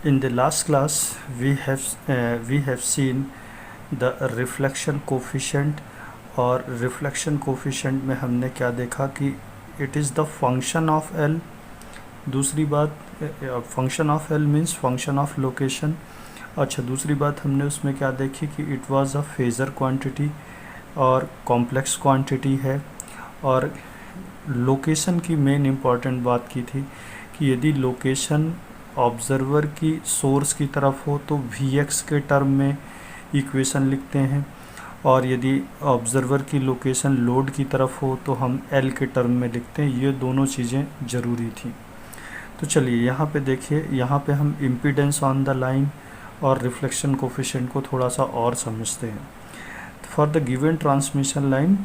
In the last class, we have seen the reflection coefficient. और reflection coefficient में हमने क्या देखा कि it is the function of L. दूसरी बात, function of L means function of location. अच्छा, दूसरी बात हमने उसमें क्या देखी कि it was a phasor quantity और कॉम्प्लेक्स क्वांटिटी है. और लोकेशन की मेन इम्पॉर्टेंट बात की थी कि यदि लोकेशन ऑब्ज़र्वर की सोर्स की तरफ हो तो वी एक्स के टर्म में इक्वेशन लिखते हैं, और यदि ऑब्ज़र्वर की लोकेशन लोड की तरफ हो तो हम एल के टर्म में लिखते हैं. ये दोनों चीज़ें ज़रूरी थी. तो चलिए यहाँ पे देखिए, यहाँ पे हम इम्पीडेंस ऑन द लाइन और रिफ्लेक्शन कोफिशिएंट को थोड़ा सा और समझते हैं. For the given transmission line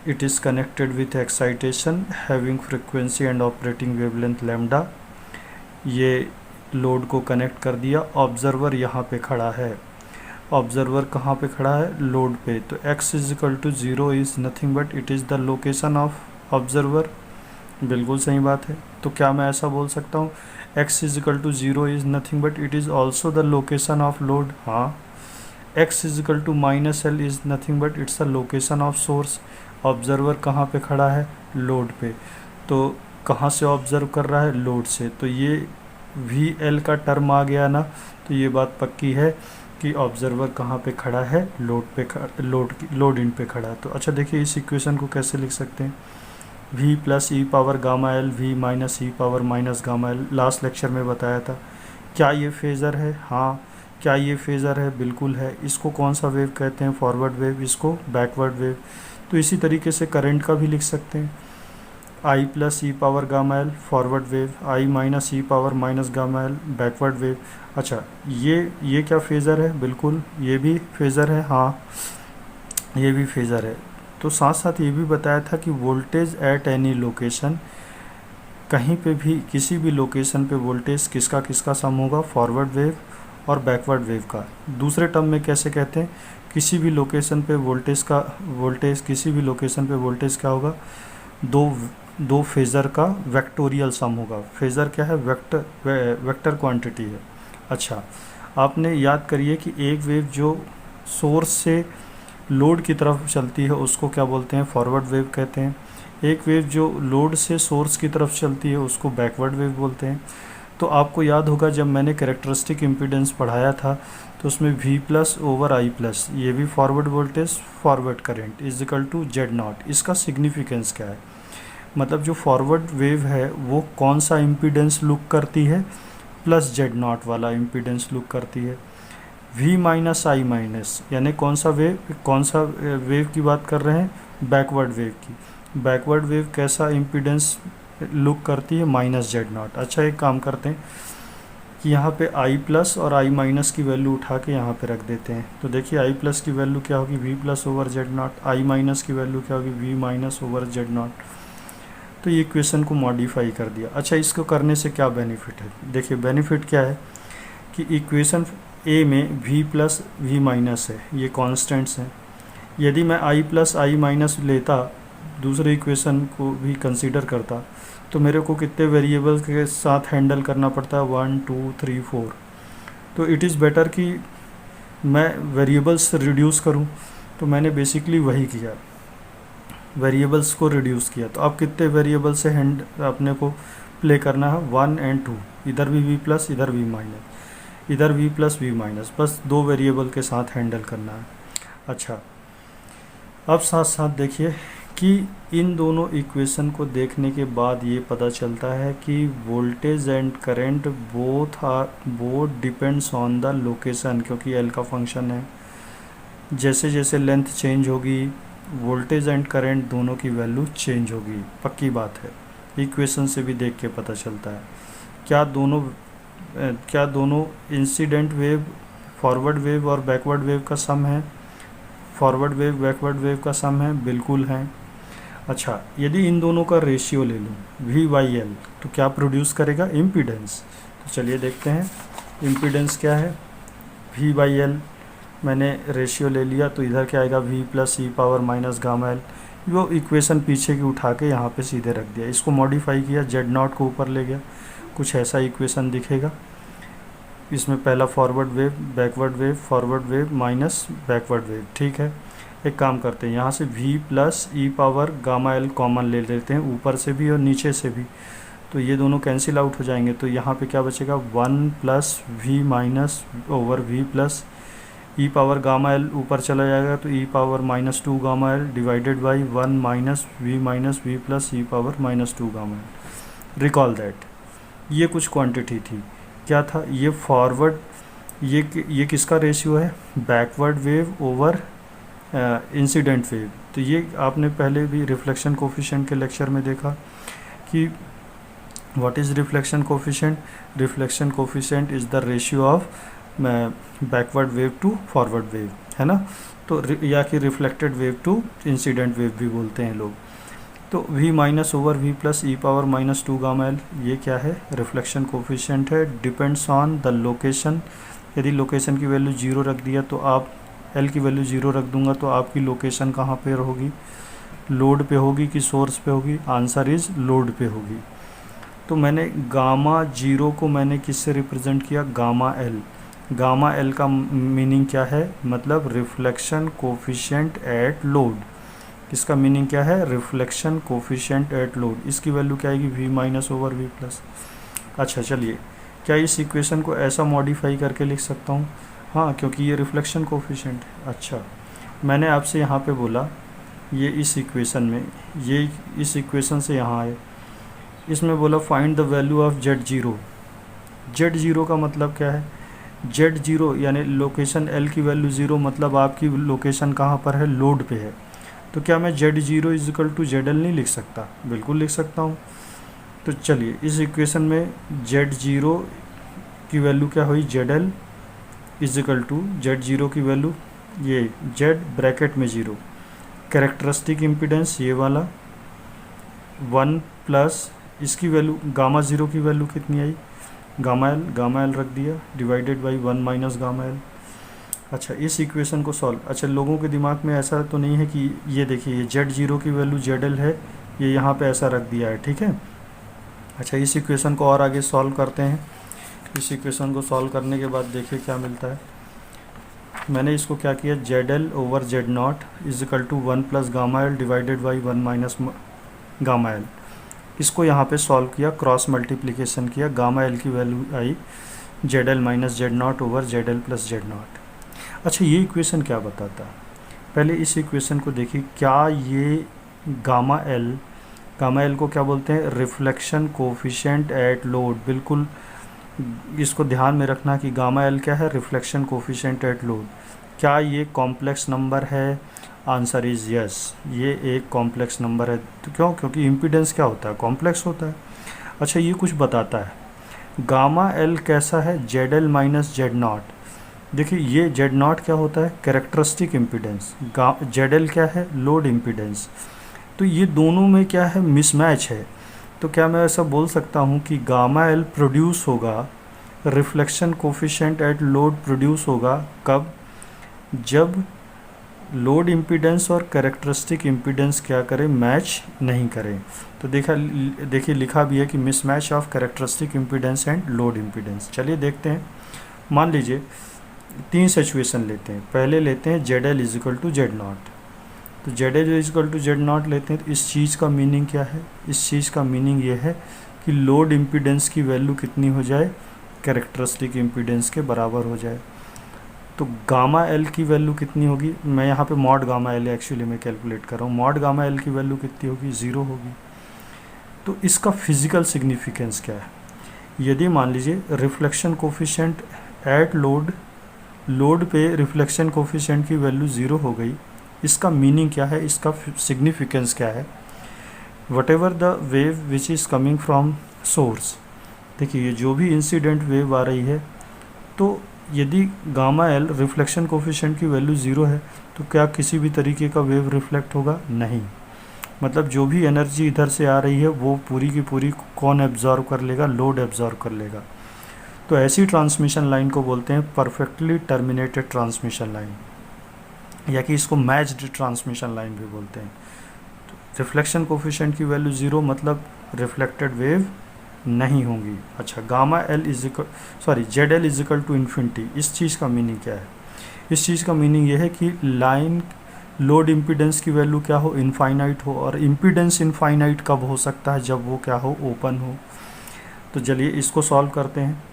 it is connected with excitation having frequency and operating wavelength lambda. ये लोड को कनेक्ट कर दिया. ऑब्ज़र्वर यहाँ पे खड़ा है. ऑब्ज़र्वर कहाँ पे खड़ा है? लोड पे. तो x is equal to 0 is nothing but it is the location of observer. बिल्कुल सही बात है. तो क्या मैं ऐसा बोल सकता हूँ x is equal to 0 is nothing but it is also the location of load? हाँ. x is equal to minus L is nothing but it's the location of source. Observer कहाँ पे खड़ा है? लोड पे. तो कहाँ से ऑब्ज़र्व कर रहा है? लोड से. तो ये वी एल का टर्म आ गया ना. तो ये बात पक्की है कि ऑब्ज़र्वर कहाँ पे खड़ा है? लोड पे. लोड इन पे खड़ा है. तो अच्छा देखिए, इस इक्वेशन को कैसे लिख सकते हैं? v plus E power gamma L v minus E power minus gamma L. Last lecture में बताया था. क्या ये फेज़र है? हाँ. क्या ये फेज़र है? बिल्कुल है. इसको कौन सा वेव कहते हैं? Forward wave. इसको बैकवर्ड वेव. तो इसी तरीके से करंट का भी लिख सकते हैं. I plus E power gamma L forward wave, I minus E power minus gamma L backward wave. अच्छा, ये क्या फेज़र है? बिल्कुल ये भी फेज़र है. हाँ, ये भी फेज़र है. तो साथ साथ ये भी बताया था कि वोल्टेज एट एनी लोकेशन, कहीं पे भी किसी भी लोकेशन पे वोल्टेज किसका सम होगा? फॉरवर्ड वेव और बैकवर्ड वेव का. दूसरे टर्म में कैसे कहते हैं? किसी भी लोकेशन पे वोल्टेज किसी भी लोकेशन पे वोल्टेज क्या होगा? दो फेज़र का वेक्टोरियल सम होगा. फेज़र क्या है? वेक्टर क्वांटिटी है. अच्छा, आपने याद करिए कि एक वेव जो सोर्स से लोड की तरफ चलती है उसको क्या बोलते हैं? फॉरवर्ड वेव कहते हैं. एक वेव जो लोड से सोर्स की तरफ चलती है उसको बैकवर्ड वेव बोलते हैं. तो आपको याद होगा जब मैंने कैरेक्टरिस्टिक इम्पीडेंस पढ़ाया था तो उसमें v plus over I plus, ये भी forward voltage forward current is equal to Z naught. इसका सिग्निफिकेंस क्या है? मतलब जो फॉरवर्ड वेव है वो कौन सा इम्पीडेंस लुक करती है? प्लस जेड नॉट वाला इम्पीडेंस लुक करती है. v माइनस आई माइनस यानी कौन सा वेव की बात कर रहे हैं? बैकवर्ड वेव की. बैकवर्ड वेव कैसा इम्पीडेंस लुक करती है? Minus Z not. अच्छा, एक काम करते हैं कि यहाँ पे आई प्लस और आई माइनस की वैल्यू उठा के यहाँ पे रख देते हैं. तो देखिए, आई प्लस की वैल्यू क्या होगी? v plus over Z not. I minus की वैल्यू क्या होगी? v minus over Z not. तो ये इक्वेशन को मॉडिफाई कर दिया. अच्छा, इसको करने से क्या बेनिफिट है? देखिए, बेनिफिट क्या है कि इक्वेशन ए में v प्लस v माइनस है, ये कॉन्स्टेंट्स हैं. यदि मैं i प्लस आई माइनस लेता, दूसरे इक्वेशन को भी कंसीडर करता, तो मेरे को कितने वेरिएबल के साथ हैंडल करना पड़ता है? 1 2 3 4. तो इट इज़ बेटर कि मैं वेरिएबल्स रिड्यूस करूं. तो मैंने बेसिकली वही किया, वेरिएबल्स को रिड्यूस किया. तो अब कितने वेरिएबल से अपने को प्ले करना है? 1 और 2. इधर भी v प्लस, इधर v माइनस, इधर v प्लस v माइनस. बस दो वेरिएबल के साथ हैंडल करना है. अच्छा, अब साथ साथ देखिए कि इन दोनों इक्वेशन को देखने के बाद ये पता चलता है कि voltage and current both depends on the location, क्योंकि एल का फंक्शन है. जैसे जैसे लेंथ चेंज होगी वोल्टेज एंड करंट दोनों की वैल्यू चेंज होगी. पक्की बात है, इक्वेशन से भी देख के पता चलता है. क्या दोनों इंसिडेंट वेव फॉरवर्ड वेव और बैकवर्ड वेव का सम है? फॉरवर्ड वेव बैकवर्ड वेव का सम है? बिल्कुल है. अच्छा, यदि इन दोनों का रेशियो ले लूँ v बाई एल, तो क्या प्रोड्यूस करेगा? इम्पीडेंस. तो चलिए देखते हैं इम्पीडेंस क्या है. v बाई एल मैंने रेशियो ले लिया, तो इधर क्या आएगा? v plus E power minus gamma L. वो इक्वेशन पीछे की उठा के यहाँ पे सीधे रख दिया. इसको मॉडिफाई किया, जेड नॉट को ऊपर ले गया, कुछ ऐसा इक्वेशन दिखेगा. इसमें पहला forward wave, backward wave, forward wave minus backward wave, ठीक है। एक काम करते हैं, यहाँ से v plus E power gamma L common ले लेते हैं, ऊपर से भी और नीचे से भी, तो ये दोनों कैंसिल आउट हो जाएंगे। तो यहाँ पे क्या बचेगा, 1 plus V minus over V plus E power gamma L ऊपर चला जाएगा, तो E power -2 gamma L divided by 1 minus V plus E power -2 gamma L. Recall that ये कुछ क्वांटिटी थी, क्या था ये फॉरवर्ड, ये किसका रेशियो है, backward wave over incident wave. तो ये आपने पहले भी रिफ्लेक्शन कोफिशिएंट के लेक्चर में देखा कि what is reflection coefficient, reflection coefficient is the ratio of backward wave to forward wave, है ना। तो या कि reflected wave to incident wave भी बोलते हैं लोग। तो v minus over v plus E power -2 gamma L, ये क्या है, रिफ्लेक्शन कोफिशिएंट है, डिपेंड्स ऑन द लोकेशन। यदि लोकेशन की वैल्यू 0 रख दिया तो आप l की वैल्यू 0 रख दूंगा तो आपकी लोकेशन कहाँ पे होगी, लोड पे होगी कि सोर्स पे होगी, आंसर इज़ लोड पे होगी। तो मैंने गामा 0 को मैंने किससे रिप्रेजेंट किया, गामा एल। गामा एल का मीनिंग क्या है, मतलब रिफ्लेक्शन कोफिशिएंट एट लोड। इसका मीनिंग क्या है, रिफ्लेक्शन कोफिशिएंट एट लोड। इसकी वैल्यू क्या आएगी, v minus over v plus. अच्छा चलिए, क्या इस इक्वेशन को ऐसा मॉडिफाई करके लिख सकता हूँ, हाँ, क्योंकि ये रिफ्लेक्शन कोफिशिएंट है। अच्छा, मैंने आपसे यहाँ पे बोला ये इस इक्वेशन में, ये इस इक्वेशन से यहाँ आए, इसमें बोला find the value of Z0। Z0 का मतलब क्या है, Z0 यानी लोकेशन L की वैल्यू 0, मतलब आपकी लोकेशन कहाँ पर है, लोड पे है। तो क्या मैं Z0 इजिकल टू ZL नहीं लिख सकता, बिल्कुल लिख सकता हूँ। तो चलिए इस इक्वेशन में Z0 की वैल्यू क्या हुई, ZL इजिकल टू Z0 की वैल्यू ये Z ब्रैकेट में 0, कैरेक्टरिस्टिक इम्पीडेंस ये वाला 1 प्लस इसकी वैल्यू गामा 0 की वैल्यू कितनी आई, गामा एल रख दिया divided by 1 minus gamma L. अच्छा, इस इक्वेशन को सॉल्व, अच्छा लोगों के दिमाग में ऐसा तो नहीं है कि ये देखिए ये Z0 की वैल्यू ZL है, ये यहाँ पे ऐसा रख दिया है, ठीक है। अच्छा, इस इक्वेशन को और आगे सॉल्व करते हैं। इस इक्वेशन को सॉल्व करने के बाद देखिए क्या मिलता है। मैंने इसको क्या किया, ZL over Z0 equal to 1 plus gamma L divided by 1 minus gamma L. इसको यहाँ पे सॉल्व किया, क्रॉस मल्टीप्लिकेशन किया, गामा एल की वैल्यू आई ZL minus Z0 over ZL plus Z0। अच्छा, ये इक्वेशन क्या बताता है, पहले इस इक्वेशन को देखिए, क्या ये गामा एल को क्या बोलते हैं, रिफ्लेक्शन कोफिशिएंट एट लोड। बिल्कुल इसको ध्यान में रखना कि गामा एल क्या है, रिफ्लेक्शन कोफिशिएंट एट लोड। क्या ये कॉम्प्लेक्स नंबर है, आंसर इज़ यस, ये एक कॉम्प्लेक्स नंबर है। तो क्यों, क्योंकि इम्पीडेंस क्या होता है, कॉम्प्लेक्स होता है। अच्छा, ये कुछ बताता है, गामा एल कैसा है, ZL माइनस Z0। देखिए ये Z0 क्या होता है, कैरेक्टरिस्टिक इम्पीडेंस, ZL क्या है, लोड इम्पीडेंस। तो ये दोनों में क्या है, मिसमैच है। तो क्या मैं ऐसा बोल सकता हूँ कि गामा एल प्रोड्यूस होगा, reflection coefficient at load produce होगा कब, जब लोड इम्पीडेंस और कैरेक्टरिस्टिक इम्पीडेंस क्या करें, मैच नहीं करें। तो देखिए लिखा भी है कि mismatch of characteristic impedance and load impedance. चलिए देखते हैं, मान लीजिए 3 सिचुएशन लेते हैं। पहले लेते हैं ZL इजिकल टू Z0। तो ZL इजिकल टू Z0 लेते हैं, तो इस चीज़ का मीनिंग क्या है, इस चीज़ का मीनिंग ये है कि लोड इम्पीडेंस की वैल्यू कितनी हो जाए, कैरेक्टरिस्टिक इम्पीडेंस के बराबर हो जाए। तो गामा एल की वैल्यू कितनी होगी, मैं यहाँ पे मॉड गामा एल एक्चुअली मैं कैलकुलेट कर रहा हूँ, मॉड गामा एल की वैल्यू कितनी होगी, 0 होगी। तो इसका फिजिकल सिग्निफिकेंस क्या है, यदि मान लीजिए रिफ्लेक्शन कोफिशिएंट एट लोड पे रिफ्लेक्शन कोफिशिएंट की वैल्यू 0 हो गई, इसका मीनिंग क्या है, इसका सिग्निफिकेंस क्या है, what ever the wave which is coming from source. देखिए जो भी इंसिडेंट वेव आ रही है, तो यदि गामा एल रिफ्लेक्शन कोफिशिएंट की वैल्यू 0 है, तो क्या किसी भी तरीके का वेव रिफ्लेक्ट होगा, नहीं। मतलब जो भी एनर्जी इधर से आ रही है वो पूरी की पूरी कौन एब्जॉर्व कर लेगा, लोड एब्जॉर्व कर लेगा। तो ऐसी ट्रांसमिशन लाइन को बोलते हैं परफेक्टली टर्मिनेटेड ट्रांसमिशन लाइन, या कि इसको मैच्ड ट्रांसमिशन लाइन भी बोलते हैं। तो रिफ्लेक्शन कोफिशिएंट की वैल्यू 0 मतलब रिफ्लेक्टेड वेव नहीं होंगी। अच्छा, gamma L equal Z L equal to infinity, इस चीज़ का मीनिंग क्या है? इस चीज़ का मीनिंग ये है कि लाइन लोड इम्पीडेंस की वैल्यू क्या हो, इनफाइनाइट हो। और इम्पीडेंस इनफाइनाइट कब हो सकता है? जब वो क्या हो, ओपन हो। तो चलिए इसको सॉल्व करते हैं।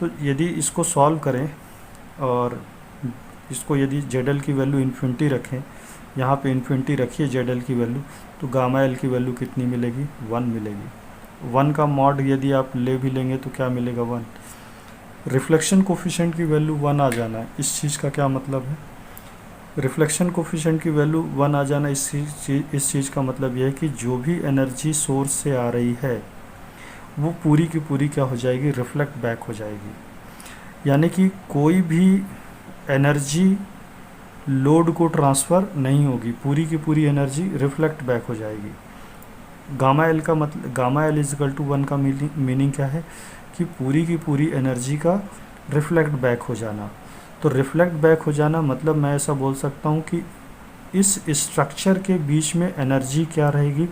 तो यदि इसको सॉल्व करें और इसको यदि जेड एल की वैल्यू इन्फिनिटी रखें, यहाँ पे इन्फिनिटी रखिए जेड एल की वैल्यू, तो गामा एल की वैल्यू कितनी मिलेगी? 1 मिलेगी। 1 का मॉड यदि आप ले भी लेंगे तो क्या मिलेगा? 1। रिफ्लेक्शन कोफिशिएंट की वैल्यू 1 आ जाना है, इस चीज़ का क्या मतलब है? रिफ्लेक्शन कोफिशिएंट की वैल्यू 1 आ जाना, इस चीज़ का मतलब यह है कि जो भी एनर्जी सोर्स से आ रही है वो पूरी की पूरी क्या हो जाएगी? रिफ्लेक्ट बैक हो जाएगी। यानी कि कोई भी एनर्जी लोड को ट्रांसफ़र नहीं होगी, पूरी की पूरी एनर्जी रिफ्लेक्ट बैक हो जाएगी। गामा एल का मतलब, गामा एल इजिकल टू 1 का मीनिंग क्या है? कि पूरी की पूरी एनर्जी का रिफ्लेक्ट बैक हो जाना। तो रिफ्लेक्ट बैक हो जाना मतलब मैं ऐसा बोल सकता हूँ कि इस स्ट्रक्चर के बीच में एनर्जी क्या रहेगी?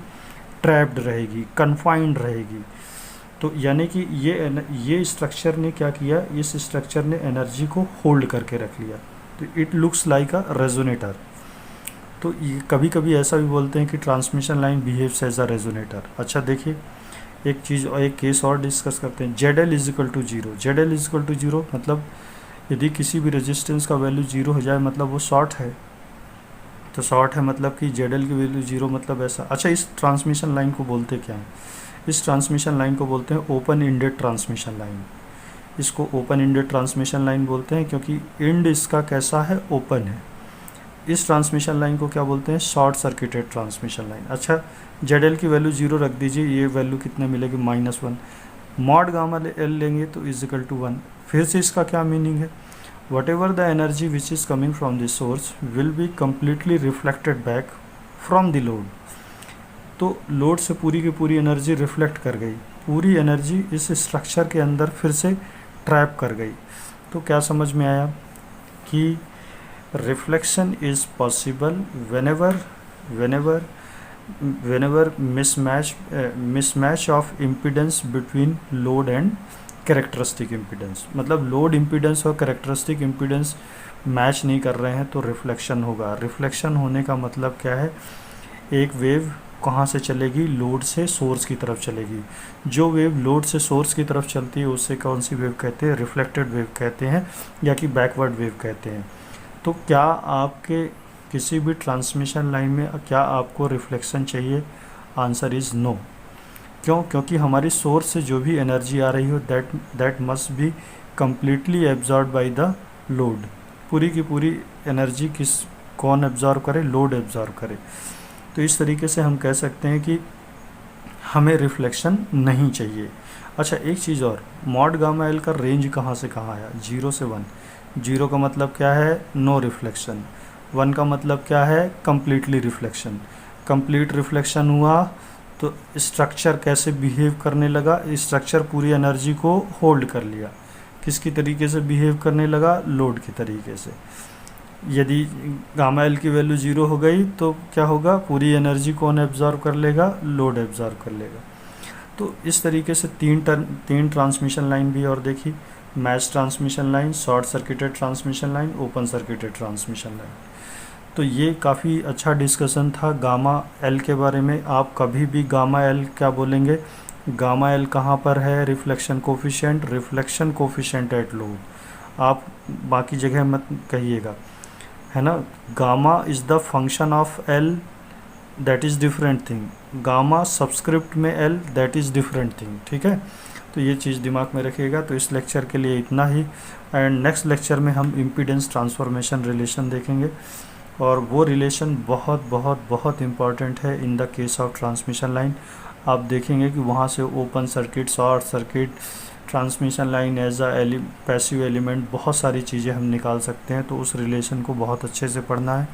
ट्रैप्ड रहेगी, कन्फाइंड रहेगी। तो यानी कि ये स्ट्रक्चर ने क्या किया? इस स्ट्रक्चर ने एनर्जी को होल्ड करके रख लिया। तो it looks like a resonator. तो ये कभी कभी ऐसा भी बोलते हैं कि transmission line behaves as a resonator. अच्छा देखिए, एक चीज़ और एक केस और डिस्कस करते हैं। Z L equal to zero. Z L equal to zero मतलब यदि किसी भी रेजिस्टेंस का वैल्यू 0 हो जाए मतलब वो शॉर्ट है। तो शॉर्ट है मतलब कि जेड एल की वैल्यू 0 मतलब ऐसा। अच्छा, इस ट्रांसमिशन लाइन को बोलते क्या हैं? इस ट्रांसमिशन लाइन को बोलते हैं ओपन इंडेड ट्रांसमिशन लाइन। इसको ओपन इंडेड ट्रांसमिशन लाइन बोलते हैं क्योंकि इंड इसका कैसा है? ओपन है। इस ट्रांसमिशन लाइन को क्या बोलते हैं? Short circuited transmission line. अच्छा, जेड एल की वैल्यू 0 रख दीजिए, ये वैल्यू कितने मिलेगी? -1। मॉड गामा एल लेंगे तो इजिकल टू 1। फिर से इसका क्या मीनिंग है? What ever the energy which is coming from this source will be completely reflected back from the load. तो लोड से पूरी की पूरी एनर्जी रिफ्लेक्ट कर गई, पूरी एनर्जी इस स्ट्रक्चर के अंदर फिर से ट्रैप कर गई। तो क्या समझ में आया कि reflection is possible whenever mismatch of impedance between load and characteristic impedance. मतलब लोड इम्पीडेंस और कैरेक्टरिस्टिक इम्पीडेंस मैच नहीं कर रहे हैं तो रिफ्लेक्शन होगा। रिफ्लेक्शन होने का मतलब क्या है? एक वेव कहाँ से चलेगी? लोड से सोर्स की तरफ चलेगी। जो वेव लोड से सोर्स की तरफ चलती है उससे कौन सी वेव कहते हैं? रिफ्लेक्टेड वेव कहते हैं या कि बैकवर्ड वेव कहते हैं। तो क्या आपके किसी भी ट्रांसमिशन लाइन में क्या आपको रिफ्लेक्शन चाहिए? Answer is no. क्यों? क्योंकि हमारी सोर्स से जो भी एनर्जी आ रही हो that must be completely absorb by the load. पूरी की पूरी एनर्जी कौन एब्जॉर्ब करे? लोड एब्जॉर्ब करे। तो इस तरीके से हम कह सकते हैं कि हमें रिफ्लेक्शन नहीं चाहिए। अच्छा, एक चीज़ और, मॉड गामा एल का रेंज कहाँ से कहाँ आया? 0 से 1। 0 का मतलब क्या है? No reflection. 1 का मतलब क्या है? Completely reflection. कंप्लीट रिफ्लेक्शन हुआ तो स्ट्रक्चर कैसे बिहेव करने लगा? स्ट्रक्चर पूरी एनर्जी को होल्ड कर लिया। किसकी तरीके से बिहेव करने लगा? लोड की तरीके से। यदि गामा एल की वैल्यू 0 हो गई तो क्या होगा? पूरी एनर्जी कौन एब्जॉर्व कर लेगा? लोड एब्जॉर्व कर लेगा। तो इस तरीके से तीन ट्रांसमिशन लाइन भी और देखी, match transmission line, short circuited transmission line, open circuited transmission line. तो ये काफ़ी अच्छा डिस्कशन था गामा एल के बारे में। आप कभी भी गामा एल क्या बोलेंगे? गामा एल कहाँ पर है? Reflection coefficient at load. आप बाकी जगह मत कहिएगा, है ना। Gamma is the function of L, that is different thing. Gamma subscript में L, that is different thing. ठीक है, तो ये चीज़ दिमाग में रखिएगा। तो इस लेक्चर के लिए इतना ही, एंड नेक्स्ट लेक्चर में हम इम्पीडेंस ट्रांसफॉर्मेशन रिलेशन देखेंगे और वो रिलेशन बहुत बहुत बहुत इम्पॉर्टेंट है in the case of transmission line. आप देखेंगे कि वहाँ से open circuit, short circuit, transmission line as a passive element, बहुत सारी चीज़ें हम निकाल सकते हैं। तो उस रिलेशन को बहुत अच्छे से पढ़ना है।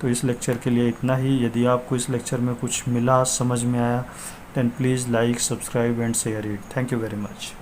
तो इस लेक्चर के लिए इतना ही। यदि आपको इस लेक्चर में कुछ मिला, समझ में आया, then please like, subscribe and share it. Thank you very much.